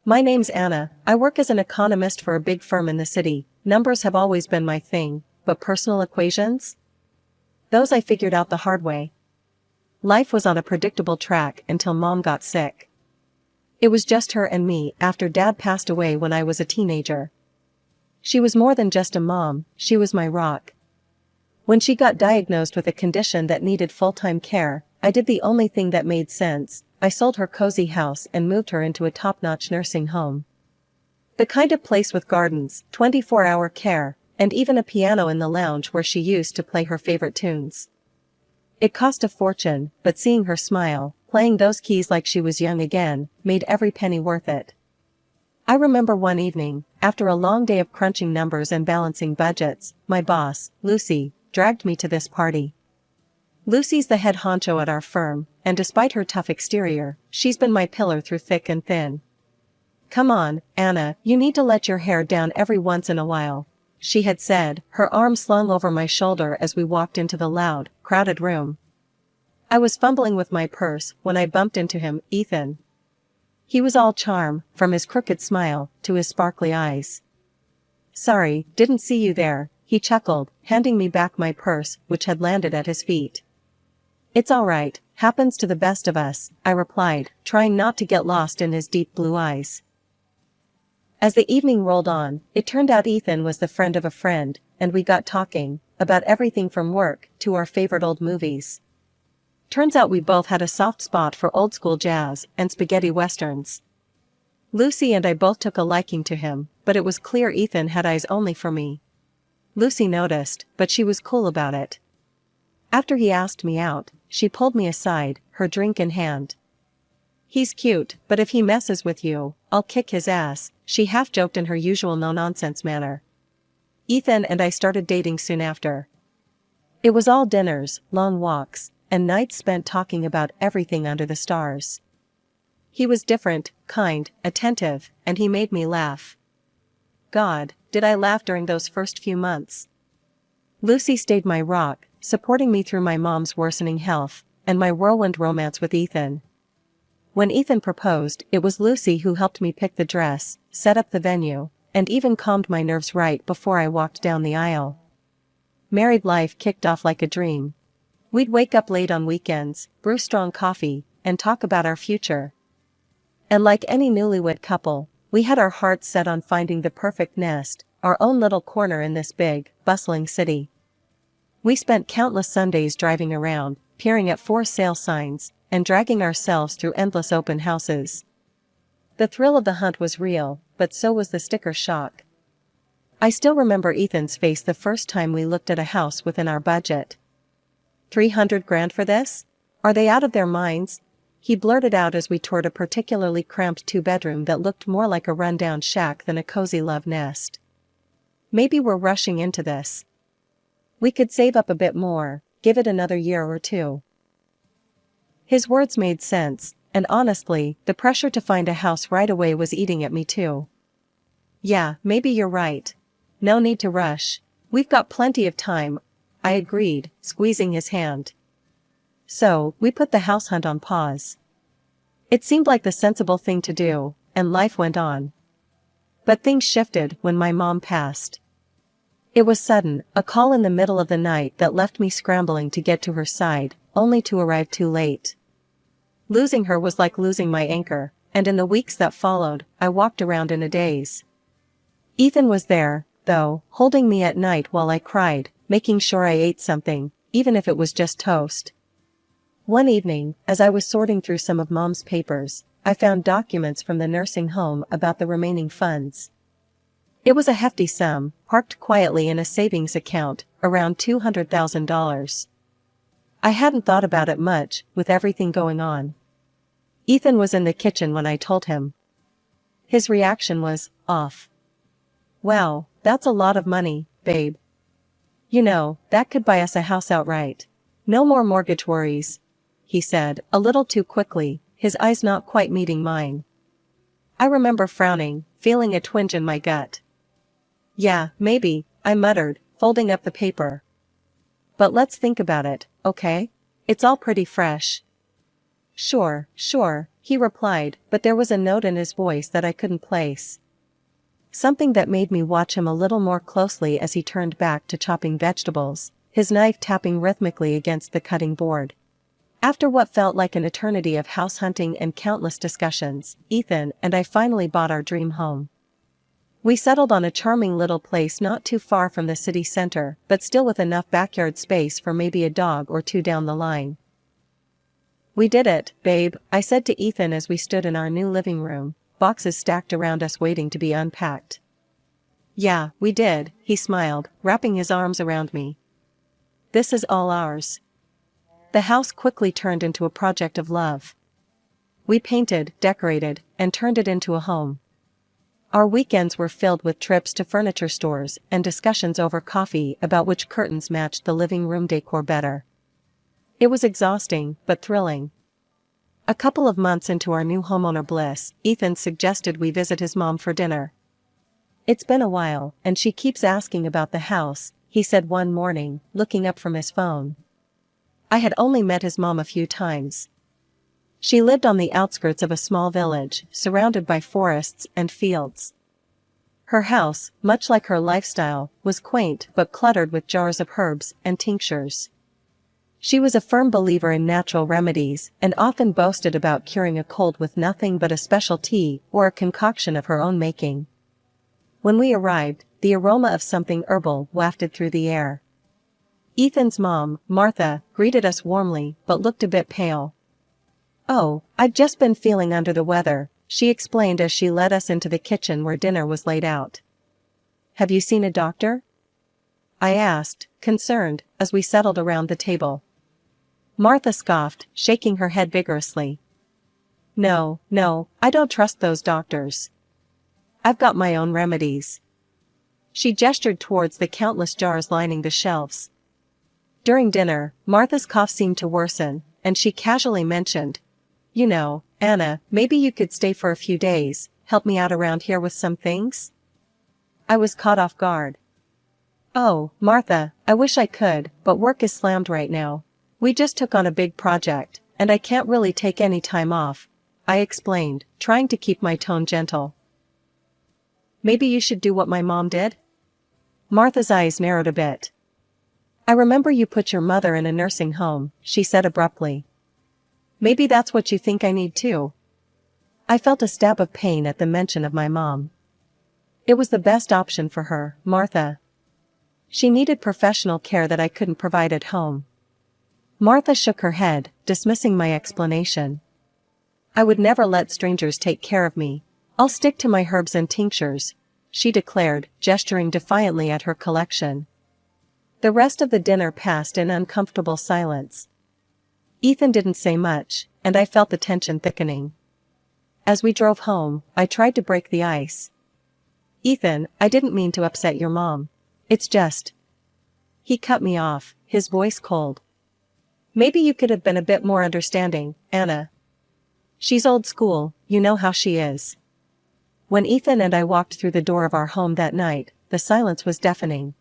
My name's Anna, I work as an economist for a big firm in the city. Numbers have always been my thing, but personal equations? Those I figured out the hard way. Life was on a predictable track until Mom got sick. It was just her and me after Dad passed away when I was a teenager. She was more than just a mom, she was my rock. When she got diagnosed with a condition that needed full-time care, I did the only thing that made sense. I sold her cozy house and moved her into a top-notch nursing home. The kind of place with gardens, 24-hour care, and even a piano in the lounge where she used to play her favorite tunes. It cost a fortune, but seeing her smile, playing those keys like she was young again, made every penny worth it. I remember one evening, after a long day of crunching numbers and balancing budgets, my boss, Lucy, dragged me to this party. Lucy's the head honcho at our firm, and despite her tough exterior, she's been my pillar through thick and thin. "Come on, Anna, you need to let your hair down every once in a while," she had said, her arm slung over my shoulder as we walked into the loud, crowded room. I was fumbling with my purse when I bumped into him, Ethan. He was all charm, from his crooked smile to his sparkly eyes. "Sorry, didn't see you there," he chuckled, handing me back my purse, which had landed at his feet. "It's all right, happens to the best of us," I replied, trying not to get lost in his deep blue eyes. As the evening rolled on, it turned out Ethan was the friend of a friend, and we got talking about everything from work to our favorite old movies. Turns out we both had a soft spot for old-school jazz and spaghetti westerns. Lucy and I both took a liking to him, but it was clear Ethan had eyes only for me. Lucy noticed, but she was cool about it. After he asked me out, she pulled me aside, her drink in hand. "He's cute, but if he messes with you, I'll kick his ass," she half joked in her usual no-nonsense manner. Ethan and I started dating soon after. It was all dinners, long walks, and nights spent talking about everything under the stars. He was different, kind, attentive, and he made me laugh. God, did I laugh during those first few months. Lucy stayed my rock, supporting me through my mom's worsening health, and my whirlwind romance with Ethan. When Ethan proposed, it was Lucy who helped me pick the dress, set up the venue, and even calmed my nerves right before I walked down the aisle. Married life kicked off like a dream. We'd wake up late on weekends, brew strong coffee, and talk about our future. And like any newlywed couple, we had our hearts set on finding the perfect nest, our own little corner in this big, bustling city. We spent countless Sundays driving around, peering at for sale signs, and dragging ourselves through endless open houses. The thrill of the hunt was real, but so was the sticker shock. I still remember Ethan's face the first time we looked at a house within our budget. $300,000 for this? Are they out of their minds? He blurted out as we toured a particularly cramped two-bedroom that looked more like a rundown shack than a cozy love nest. Maybe we're rushing into this. We could save up a bit more, give it another year or two. His words made sense, and honestly, the pressure to find a house right away was eating at me too. "Yeah, maybe you're right. No need to rush. We've got plenty of time," I agreed, squeezing his hand. So, we put the house hunt on pause. It seemed like the sensible thing to do, and life went on. But things shifted when my mom passed. It was sudden, a call in the middle of the night that left me scrambling to get to her side, only to arrive too late. Losing her was like losing my anchor, and in the weeks that followed, I walked around in a daze. Ethan was there, though, holding me at night while I cried, making sure I ate something, even if it was just toast. One evening, as I was sorting through some of Mom's papers, I found documents from the nursing home about the remaining funds. It was a hefty sum, parked quietly in a savings account, around $200,000. I hadn't thought about it much, with everything going on. Ethan was in the kitchen when I told him. His reaction was, off. "Wow, that's a lot of money, babe. You know, that could buy us a house outright. No more mortgage worries," he said, a little too quickly, his eyes not quite meeting mine. I remember frowning, feeling a twinge in my gut. "Yeah, maybe," I muttered, folding up the paper. "But let's think about it, okay? It's all pretty fresh." Sure, he replied, but there was a note in his voice that I couldn't place. Something that made me watch him a little more closely as he turned back to chopping vegetables, his knife tapping rhythmically against the cutting board. After what felt like an eternity of house hunting and countless discussions, Ethan and I finally bought our dream home. We settled on a charming little place not too far from the city center, but still with enough backyard space for maybe a dog or two down the line. "We did it, babe," I said to Ethan as we stood in our new living room, boxes stacked around us waiting to be unpacked. "Yeah, we did," he smiled, wrapping his arms around me. "This is all ours." The house quickly turned into a project of love. We painted, decorated, and turned it into a home. Our weekends were filled with trips to furniture stores and discussions over coffee about which curtains matched the living room decor better. It was exhausting, but thrilling. A couple of months into our new homeowner bliss, Ethan suggested we visit his mom for dinner. "It's been a while, and she keeps asking about the house," he said one morning, looking up from his phone. I had only met his mom a few times. She lived on the outskirts of a small village, surrounded by forests and fields. Her house, much like her lifestyle, was quaint but cluttered with jars of herbs and tinctures. She was a firm believer in natural remedies and often boasted about curing a cold with nothing but a special tea or a concoction of her own making. When we arrived, the aroma of something herbal wafted through the air. Ethan's mom, Martha, greeted us warmly but looked a bit pale. "Oh, I've just been feeling under the weather," she explained as she led us into the kitchen where dinner was laid out. "Have you seen a doctor?" I asked, concerned, as we settled around the table. Martha scoffed, shaking her head vigorously. No, I don't trust those doctors. I've got my own remedies." She gestured towards the countless jars lining the shelves. During dinner, Martha's cough seemed to worsen, and she casually mentioned, "You know, Anna, maybe you could stay for a few days, help me out around here with some things?" I was caught off guard. "Oh, Martha, I wish I could, but work is slammed right now. We just took on a big project, and I can't really take any time off," I explained, trying to keep my tone gentle. "Maybe you should do what my mom did?" Martha's eyes narrowed a bit. "I remember you put your mother in a nursing home," she said abruptly. "Maybe that's what you think I need too." I felt a stab of pain at the mention of my mom. It was the best option for her, Martha. She needed professional care that I couldn't provide at home. Martha shook her head, dismissing my explanation. "I would never let strangers take care of me. I'll stick to my herbs and tinctures," she declared, gesturing defiantly at her collection. The rest of the dinner passed in uncomfortable silence. Ethan didn't say much, and I felt the tension thickening. As we drove home, I tried to break the ice. "Ethan, I didn't mean to upset your mom. It's just..." He cut me off, his voice cold. "Maybe you could have been a bit more understanding, Anna. She's old school, you know how she is." When Ethan and I walked through the door of our home that night, the silence was deafening.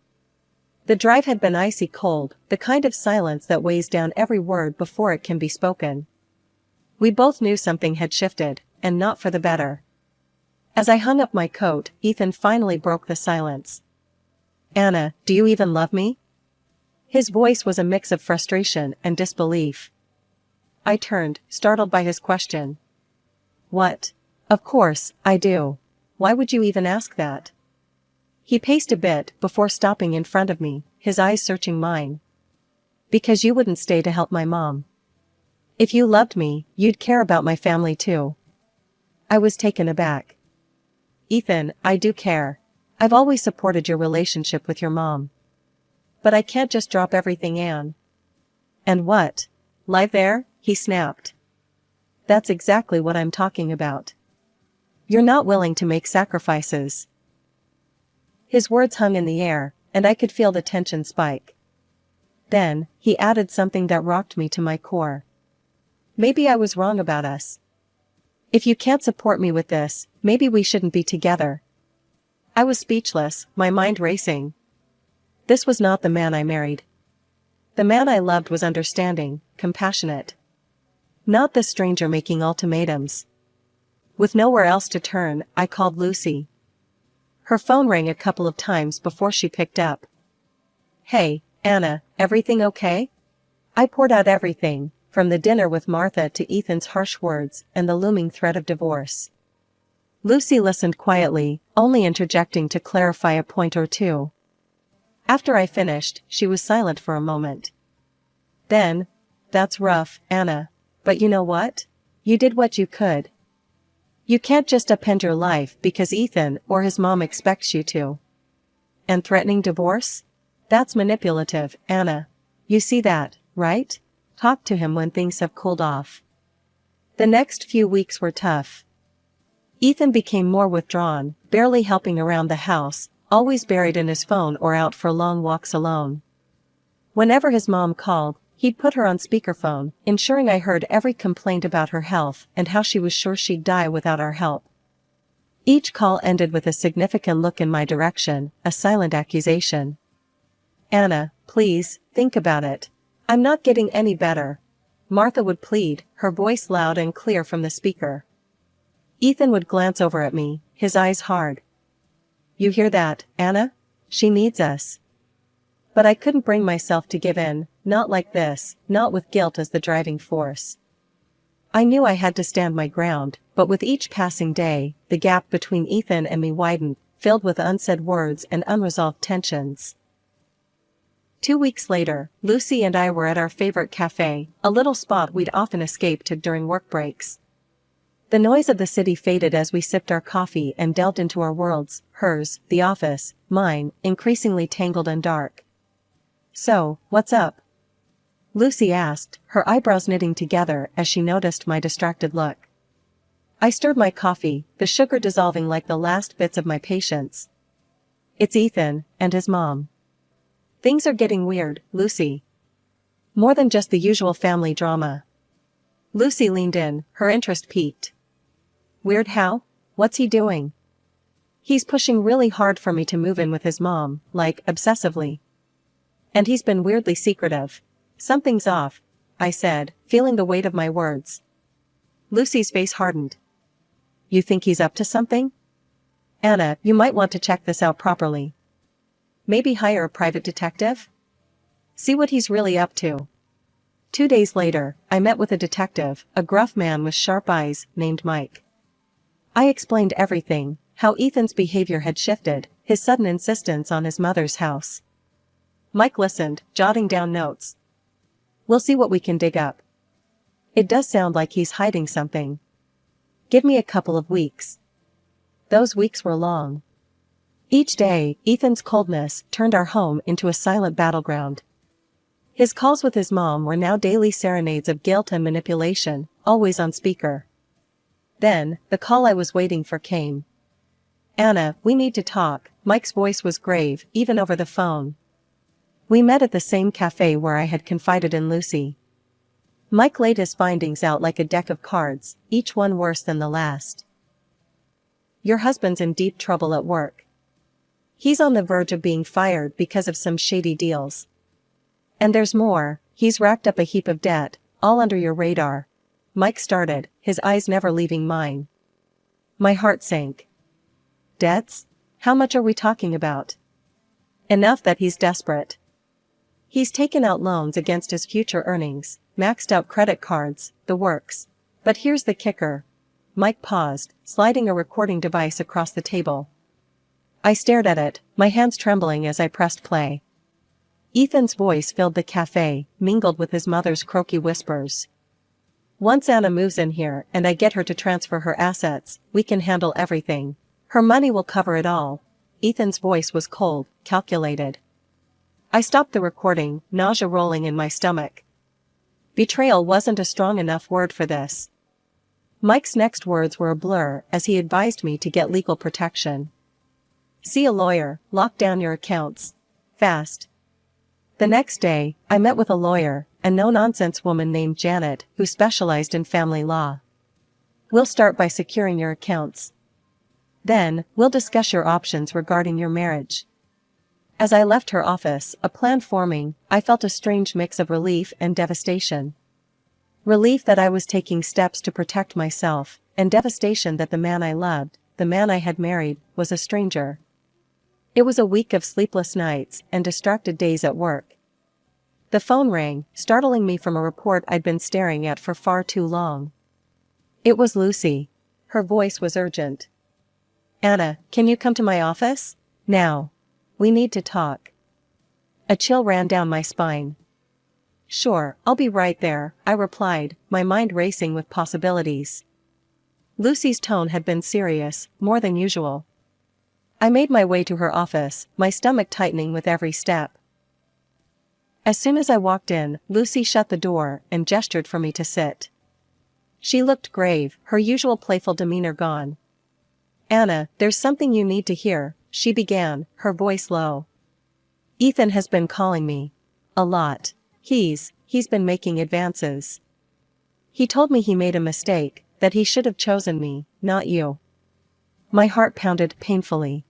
The drive had been icy cold, the kind of silence that weighs down every word before it can be spoken. We both knew something had shifted, and not for the better. As I hung up my coat, Ethan finally broke the silence. "Anna, do you even love me?" His voice was a mix of frustration and disbelief. I turned, startled by his question. "What? Of course, I do. Why would you even ask that?" He paced a bit before stopping in front of me, his eyes searching mine. "Because you wouldn't stay to help my mom. If you loved me, you'd care about my family too." I was taken aback. "Ethan, I do care. I've always supported your relationship with your mom. But I can't just drop everything, Anne." "And what? Lie there?" he snapped. "That's exactly what I'm talking about. You're not willing to make sacrifices." His words hung in the air, and I could feel the tension spike. Then, he added something that rocked me to my core. "Maybe I was wrong about us. If you can't support me with this, maybe we shouldn't be together." I was speechless, my mind racing. This was not the man I married. The man I loved was understanding, compassionate. Not the stranger making ultimatums. With nowhere else to turn, I called Lucy. Her phone rang a couple of times before she picked up. "Hey, Anna, everything okay?" I poured out everything, from the dinner with Martha to Ethan's harsh words and the looming threat of divorce. Lucy listened quietly, only interjecting to clarify a point or two. After I finished, she was silent for a moment. Then, "That's rough, Anna. But you know what? You did what you could. You can't just upend your life because Ethan or his mom expects you to. And threatening divorce? That's manipulative, Anna. You see that, right? Talk to him when things have cooled off." The next few weeks were tough. Ethan became more withdrawn, barely helping around the house, always buried in his phone or out for long walks alone. Whenever his mom called, he'd put her on speakerphone, ensuring I heard every complaint about her health and how she was sure she'd die without our help. Each call ended with a significant look in my direction, a silent accusation. "Anna, please, think about it. I'm not getting any better," Martha would plead, her voice loud and clear from the speaker. Ethan would glance over at me, his eyes hard. "You hear that, Anna? She needs us." But I couldn't bring myself to give in, not like this, not with guilt as the driving force. I knew I had to stand my ground, but with each passing day, the gap between Ethan and me widened, filled with unsaid words and unresolved tensions. 2 weeks later, Lucy and I were at our favorite cafe, a little spot we'd often escaped to during work breaks. The noise of the city faded as we sipped our coffee and delved into our worlds, hers, the office, mine, increasingly tangled and dark. "So, what's up?" Lucy asked, her eyebrows knitting together as she noticed my distracted look. I stirred my coffee, the sugar dissolving like the last bits of my patience. "It's Ethan, and his mom. Things are getting weird, Lucy. More than just the usual family drama." Lucy leaned in, her interest piqued. "Weird how? What's he doing?" "He's pushing really hard for me to move in with his mom, like, obsessively. And he's been weirdly secretive. Something's off," I said, feeling the weight of my words. Lucy's face hardened. "You think he's up to something? Anna, you might want to check this out properly. Maybe hire a private detective? See what he's really up to." 2 days later, I met with a detective, a gruff man with sharp eyes, named Mike. I explained everything, how Ethan's behavior had shifted, his sudden insistence on his mother's house. Mike listened, jotting down notes. "We'll see what we can dig up. It does sound like he's hiding something. Give me a couple of weeks." Those weeks were long. Each day, Ethan's coldness turned our home into a silent battleground. His calls with his mom were now daily serenades of guilt and manipulation, always on speaker. Then, the call I was waiting for came. "Anna, we need to talk." Mike's voice was grave, even over the phone. We met at the same cafe where I had confided in Lucy. Mike laid his findings out like a deck of cards, each one worse than the last. "Your husband's in deep trouble at work. He's on the verge of being fired because of some shady deals. And there's more, he's racked up a heap of debt, all under your radar." Mike started, his eyes never leaving mine. My heart sank. "Debts? How much are we talking about?" "Enough that he's desperate. He's taken out loans against his future earnings, maxed out credit cards, the works. But here's the kicker." Mike paused, sliding a recording device across the table. I stared at it, my hands trembling as I pressed play. Ethan's voice filled the cafe, mingled with his mother's croaky whispers. "Once Anna moves in here and I get her to transfer her assets, we can handle everything. Her money will cover it all." Ethan's voice was cold, calculated. I stopped the recording, nausea rolling in my stomach. Betrayal wasn't a strong enough word for this. Mike's next words were a blur as he advised me to get legal protection. "See a lawyer, lock down your accounts. Fast." The next day, I met with a lawyer, a no-nonsense woman named Janet, who specialized in family law. "We'll start by securing your accounts. Then, we'll discuss your options regarding your marriage." As I left her office, a plan forming, I felt a strange mix of relief and devastation. Relief that I was taking steps to protect myself, and devastation that the man I loved, the man I had married, was a stranger. It was a week of sleepless nights and distracted days at work. The phone rang, startling me from a report I'd been staring at for far too long. It was Lucy. Her voice was urgent. "Anna, can you come to my office? Now. We need to talk." A chill ran down my spine. "Sure, I'll be right there," I replied, my mind racing with possibilities. Lucy's tone had been serious, more than usual. I made my way to her office, my stomach tightening with every step. As soon as I walked in, Lucy shut the door and gestured for me to sit. She looked grave, her usual playful demeanor gone. "Anna, there's something you need to hear," she began, her voice low. "Ethan has been calling me. A lot. He's been making advances. He told me he made a mistake, that he should have chosen me, not you." My heart pounded painfully.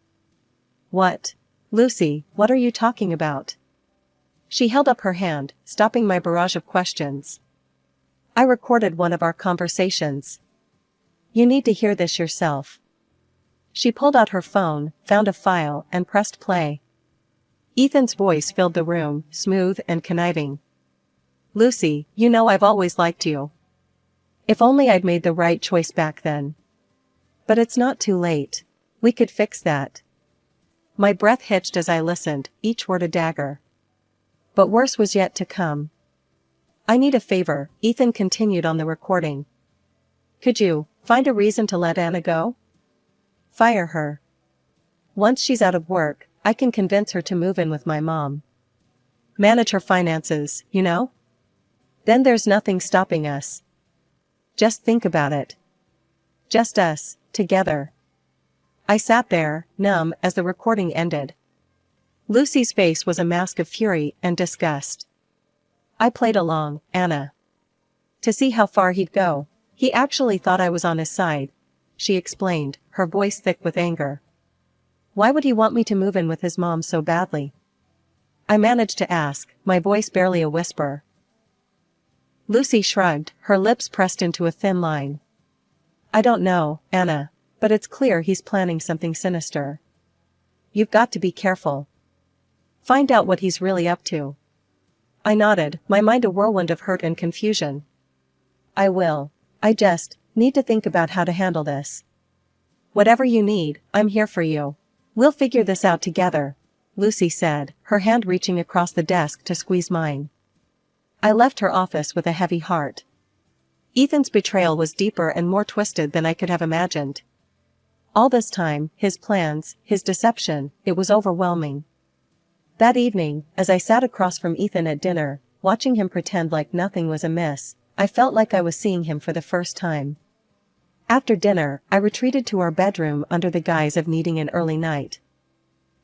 "What? Lucy, what are you talking about?" She held up her hand, stopping my barrage of questions. "I recorded one of our conversations. You need to hear this yourself." She pulled out her phone, found a file, and pressed play. Ethan's voice filled the room, smooth and conniving. "Lucy, you know I've always liked you. If only I'd made the right choice back then. But it's not too late. We could fix that." My breath hitched as I listened, each word a dagger. But worse was yet to come. "I need a favor," Ethan continued on the recording. "Could you find a reason to let Anna go? Fire her. Once she's out of work, I can convince her to move in with my mom. Manage her finances, you know? Then there's nothing stopping us. Just think about it. Just us, together." I sat there, numb, as the recording ended. Lucy's face was a mask of fury and disgust. I played along, Anna. To see how far he'd go. He actually thought I was on his side, she explained, her voice thick with anger. Why would he want me to move in with his mom so badly? I managed to ask, my voice barely a whisper. Lucy shrugged, her lips pressed into a thin line. "I don't know, Anna, but it's clear he's planning something sinister. You've got to be careful. Find out what he's really up to." I nodded, my mind a whirlwind of hurt and confusion. "I will. I just need to think about how to handle this." "Whatever you need, I'm here for you. We'll figure this out together," Lucy said, her hand reaching across the desk to squeeze mine. I left her office with a heavy heart. Ethan's betrayal was deeper and more twisted than I could have imagined. All this time, his plans, his deception, it was overwhelming. That evening, as I sat across from Ethan at dinner, watching him pretend like nothing was amiss, I felt like I was seeing him for the first time. After dinner, I retreated to our bedroom under the guise of needing an early night.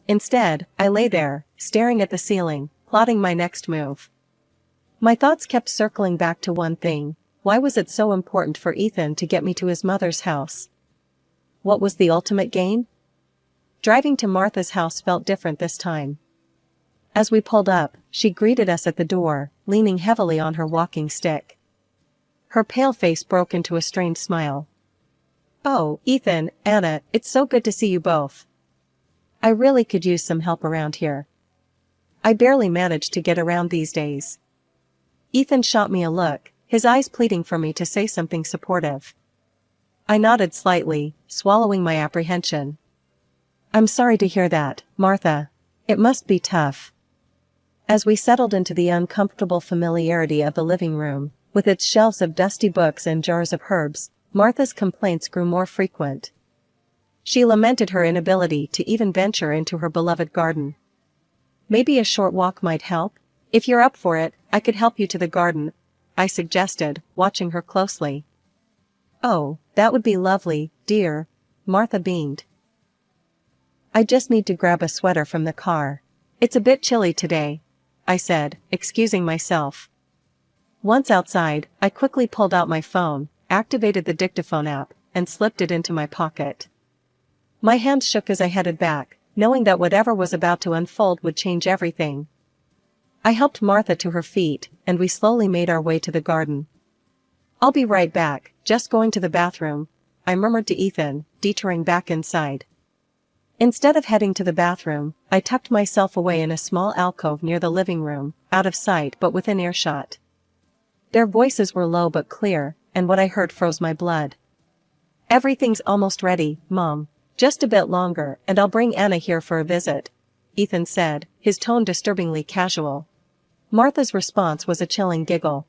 Instead, I lay there, staring at the ceiling, plotting my next move. My thoughts kept circling back to one thing: why was it so important for Ethan to get me to his mother's house? What was the ultimate gain? Driving to Martha's house felt different this time. As we pulled up, she greeted us at the door, leaning heavily on her walking stick. Her pale face broke into a strained smile. "Oh, Ethan, Anna, it's so good to see you both. I really could use some help around here. I barely manage to get around these days." Ethan shot me a look, his eyes pleading for me to say something supportive. I nodded slightly, swallowing my apprehension. "I'm sorry to hear that, Martha. It must be tough." As we settled into the uncomfortable familiarity of the living room, with its shelves of dusty books and jars of herbs, Martha's complaints grew more frequent. She lamented her inability to even venture into her beloved garden. "Maybe a short walk might help? If you're up for it, I could help you to the garden," I suggested, watching her closely. "Oh, that would be lovely, dear," Martha beamed. "I just need to grab a sweater from the car. It's a bit chilly today," I said, excusing myself. Once outside, I quickly pulled out my phone, activated the dictaphone app, and slipped it into my pocket. My hands shook as I headed back, knowing that whatever was about to unfold would change everything. I helped Martha to her feet, and we slowly made our way to the garden. I'll be right back, just going to the bathroom, I murmured to Ethan, detouring back inside. Instead of heading to the bathroom, I tucked myself away in a small alcove near the living room, out of sight but within earshot. Their voices were low but clear, and what I heard froze my blood. "Everything's almost ready, Mom. Just a bit longer and I'll bring Anna here for a visit," Ethan said, his tone disturbingly casual. Martha's response was a chilling giggle.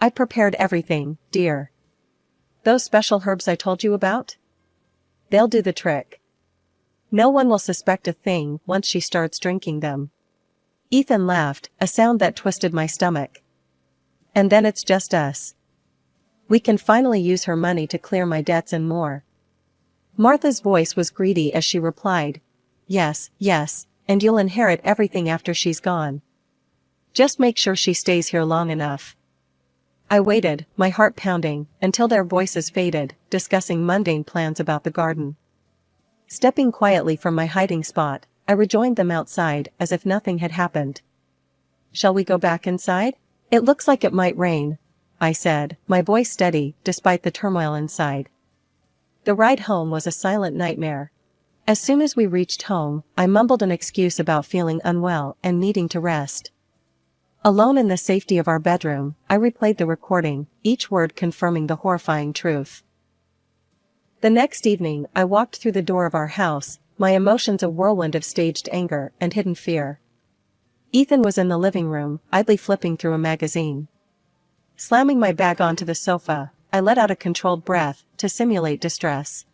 "I prepared everything, dear. Those special herbs I told you about? They'll do the trick. No one will suspect a thing once she starts drinking them." Ethan laughed, a sound that twisted my stomach. "And then it's just us. We can finally use her money to clear my debts and more." Martha's voice was greedy as she replied, "Yes, yes, and you'll inherit everything after she's gone. Just make sure she stays here long enough." I waited, my heart pounding, until their voices faded, discussing mundane plans about the garden. Stepping quietly from my hiding spot, I rejoined them outside as if nothing had happened. "Shall we go back inside? It looks like it might rain," I said, my voice steady despite the turmoil inside. The ride home was a silent nightmare. As soon as we reached home, I mumbled an excuse about feeling unwell and needing to rest. Alone in the safety of our bedroom, I replayed the recording, each word confirming the horrifying truth. The next evening, I walked through the door of our house, my emotions a whirlwind of staged anger and hidden fear. Ethan was in the living room, idly flipping through a magazine. Slamming my bag onto the sofa, I let out a controlled breath to simulate distress.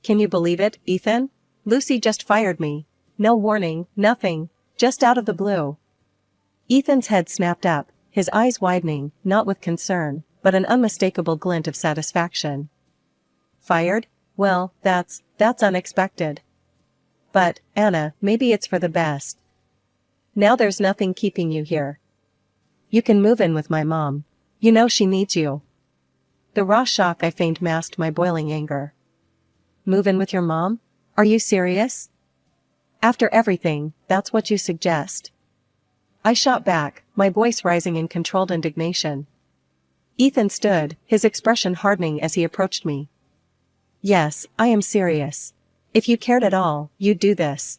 "Can you believe it, Ethan? Lucy just fired me. No warning, nothing, just out of the blue." Ethan's head snapped up, his eyes widening, not with concern, but an unmistakable glint of satisfaction. "Fired? Well, that's unexpected. But, Anna, maybe it's for the best. Now there's nothing keeping you here. You can move in with my mom. You know she needs you." The raw shock I feigned masked my boiling anger. "Move in with your mom? Are you serious? After everything, that's what you suggest?" I shot back, my voice rising in controlled indignation. Ethan stood, his expression hardening as he approached me. "Yes, I am serious. If you cared at all, you'd do this.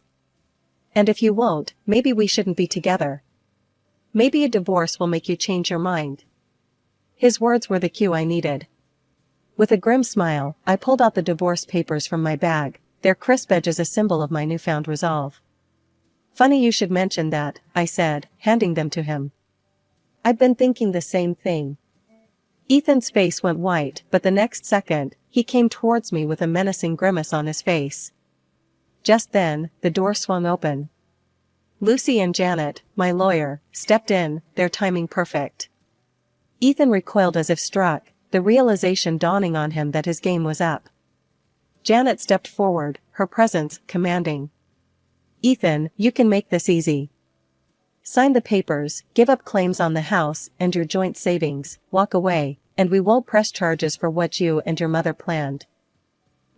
And if you won't, maybe we shouldn't be together. Maybe a divorce will make you change your mind." His words were the cue I needed. With a grim smile, I pulled out the divorce papers from my bag, their crisp edges a symbol of my newfound resolve. "Funny you should mention that," I said, handing them to him. "I've been thinking the same thing." Ethan's face went white, but the next second, he came towards me with a menacing grimace on his face. Just then, the door swung open. Lucy and Janet, my lawyer, stepped in, their timing perfect. Ethan recoiled as if struck, the realization dawning on him that his game was up. Janet stepped forward, her presence commanding. "Ethan, you can make this easy. Sign the papers, give up claims on the house and your joint savings, walk away, and we won't press charges for what you and your mother planned.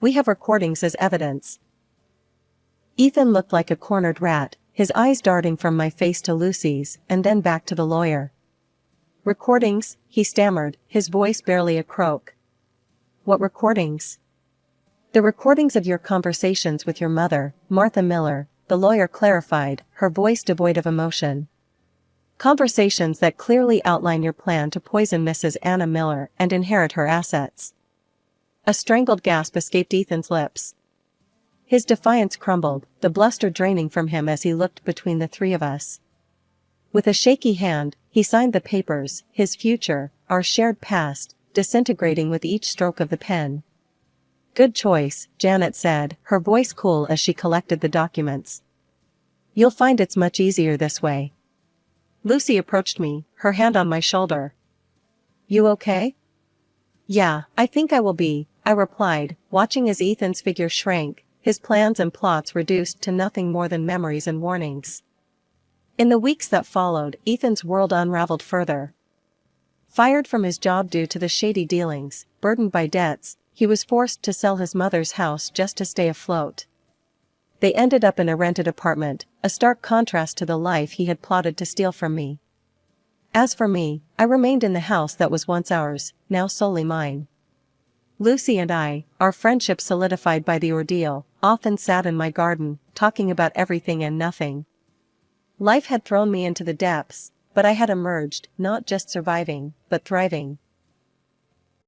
We have recordings as evidence." Ethan looked like a cornered rat, his eyes darting from my face to Lucy's and then back to the lawyer. "Recordings?" he stammered, his voice barely a croak. "What recordings?" "The recordings of your conversations with your mother, Martha Miller," the lawyer clarified, her voice devoid of emotion. "Conversations that clearly outline your plan to poison Mrs. Anna Miller and inherit her assets." A strangled gasp escaped Ethan's lips. His defiance crumbled, the bluster draining from him as he looked between the three of us. With a shaky hand, he signed the papers, his future, our shared past, disintegrating with each stroke of the pen. "Good choice," Janet said, her voice cool as she collected the documents. "You'll find it's much easier this way." Lucy approached me, her hand on my shoulder. "You okay?" "Yeah, I think I will be," I replied, watching as Ethan's figure shrank, his plans and plots reduced to nothing more than memories and warnings. In the weeks that followed, Ethan's world unraveled further. Fired from his job due to the shady dealings, burdened by debts, he was forced to sell his mother's house just to stay afloat. They ended up in a rented apartment, a stark contrast to the life he had plotted to steal from me. As for me, I remained in the house that was once ours, now solely mine. Lucy and I, our friendship solidified by the ordeal, often sat in my garden, talking about everything and nothing. Life had thrown me into the depths, but I had emerged, not just surviving, but thriving.